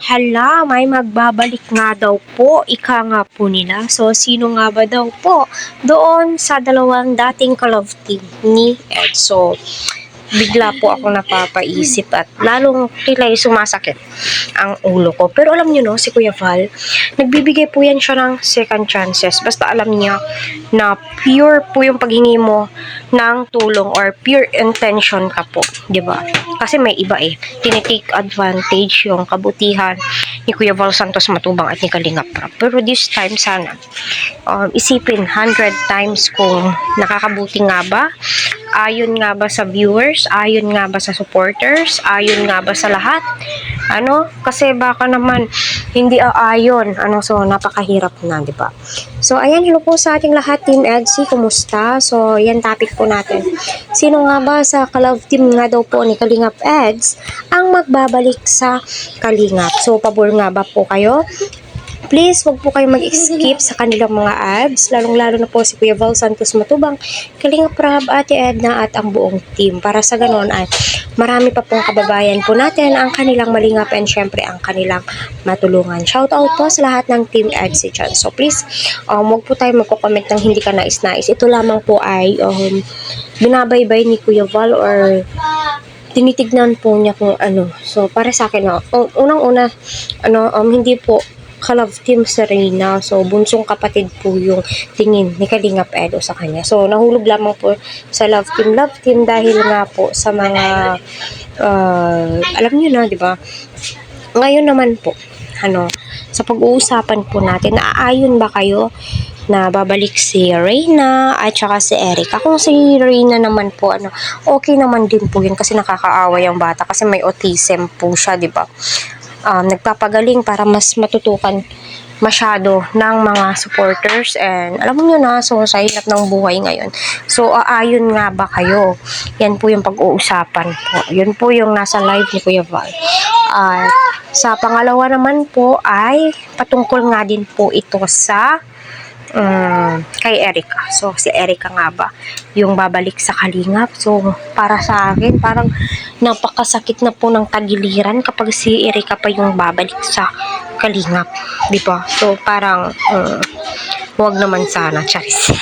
Hala, may magbabalik nga daw po, ika nga po nila. So, sino nga ba daw po? Doon sa dalawang dating ka-love team ni Ed. So, bigla po ako napapaisip at lalong kilay sumasakit ang ulo ko. Pero alam nyo no, si Kuya Val, nagbibigay po yan siya ng second chances. Basta alam niya na pure po yung paghingi mo ng tulong or pure intention ka po. 'Di ba? Kasi may iba tinitake advantage yung kabutihan ni Kuya Val Santos Matubang at ni Kalingap Prab. Pero this time sana, isipin 100 times kung nakakabuti nga ba, ayon nga ba sa viewers, ayon nga ba sa supporters, ayon nga ba sa lahat. Kasi baka naman hindi aayon. So napakahirap na, 'di ba? So ayan, hello po sa ating lahat, Team EDSI, kumusta? So yan topic po natin. Sino nga ba sa ka-love team nga daw po ni Kalingap Eds ang magbabalik sa Kalingap? So pabor nga ba po kayo? Please, wag po kayo mag-skip sa kanilang mga ads, lalong-lalo na po si Kuya Val Santos Matubang, Kalingap Prab, Ate Edna at ang buong team. Para sa ganon ay marami pa pong kababayan po natin ang kanilang malingap and syempre ang kanilang matulungan. Shout out po sa lahat ng Team EDSI dyan. So please, wag po tayo magko-comment ng hindi ka nais-nais. Ito lamang po ay binabaybay ni Kuya Val or tinitignan po niya kung ano. So para sa akin, unang-una, hindi po ka-love team si Reyna. So, bunsong kapatid po yung tingin ni Kalingap Edo sa kanya. So, nahulog lamang po sa love team dahil nga po sa mga alam niyo na, di ba? Ngayon naman po, sa pag-uusapan po natin, naaayon ba kayo na babalik si Reyna at saka si Erica? Kung si Reyna naman po, okay naman din po yun kasi nakakaawa yung bata kasi may autism po siya, di ba? Nagpapagaling para mas matutukan masyado ng mga supporters and alam mo na, so sa hirap ng buhay ngayon. So aayon nga ba kayo? Yan po yung pag-uusapan po. Yun po yung nasa live ni Kuya Val. At sa pangalawa naman po ay patungkol nga din po ito sa kay Erica. So, si Erica nga ba yung babalik sa Kalingap? So, para sa akin, parang napakasakit na po ng tagiliran kapag si Erica pa yung babalik sa Kalingap. Diba? So, parang wag naman sana, charis.